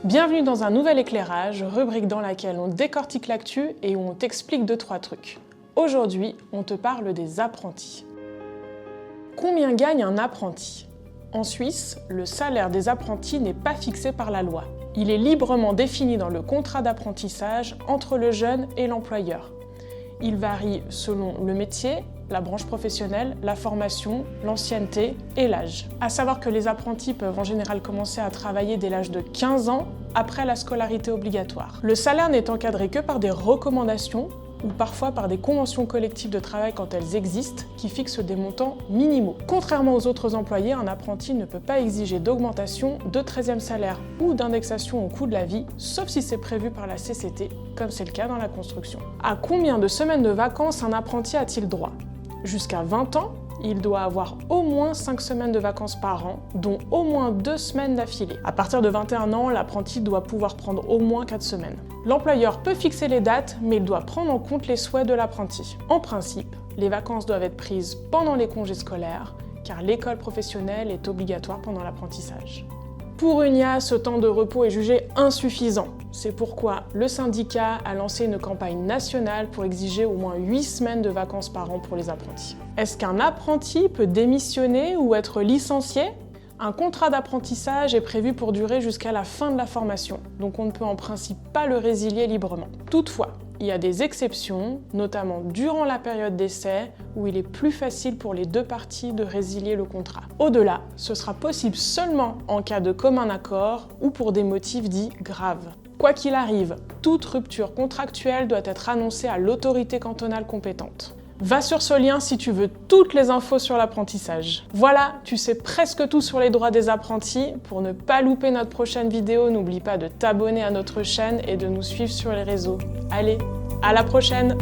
Bienvenue dans un nouvel éclairage, rubrique dans laquelle on décortique l'actu et où on t'explique 2-3 trucs. Aujourd'hui, on te parle des apprentis. Combien gagne un apprenti ? En Suisse, le salaire des apprentis n'est pas fixé par la loi. Il est librement défini dans le contrat d'apprentissage entre le jeune et l'employeur. Il varie selon le métier, la branche professionnelle, la formation, l'ancienneté et l'âge. À savoir que les apprentis peuvent en général commencer à travailler dès l'âge de 15 ans après la scolarité obligatoire. Le salaire n'est encadré que par des recommandations ou parfois par des conventions collectives de travail quand elles existent, qui fixent des montants minimaux. Contrairement aux autres employés, un apprenti ne peut pas exiger d'augmentation, de 13e salaire ou d'indexation au coût de la vie, sauf si c'est prévu par la CCT, comme c'est le cas dans la construction. À combien de semaines de vacances un apprenti a-t-il droit ? Jusqu'à 20 ans, il doit avoir au moins 5 semaines de vacances par an, dont au moins 2 semaines d'affilée. À partir de 21 ans, l'apprenti doit pouvoir prendre au moins 4 semaines. L'employeur peut fixer les dates, mais il doit prendre en compte les souhaits de l'apprenti. En principe, les vacances doivent être prises pendant les congés scolaires, car l'école professionnelle est obligatoire pendant l'apprentissage. Pour UNIA, ce temps de repos est jugé insuffisant. C'est pourquoi le syndicat a lancé une campagne nationale pour exiger au moins 8 semaines de vacances par an pour les apprentis. Est-ce qu'un apprenti peut démissionner ou être licencié ? Un contrat d'apprentissage est prévu pour durer jusqu'à la fin de la formation, donc on ne peut en principe pas le résilier librement. Toutefois, il y a des exceptions, notamment durant la période d'essai, où il est plus facile pour les deux parties de résilier le contrat. Au-delà, ce sera possible seulement en cas de commun accord ou pour des motifs dits graves. Quoi qu'il arrive, toute rupture contractuelle doit être annoncée à l'autorité cantonale compétente. Va sur ce lien si tu veux toutes les infos sur l'apprentissage. Voilà, tu sais presque tout sur les droits des apprentis. Pour ne pas louper notre prochaine vidéo, n'oublie pas de t'abonner à notre chaîne et de nous suivre sur les réseaux. Allez, à la prochaine!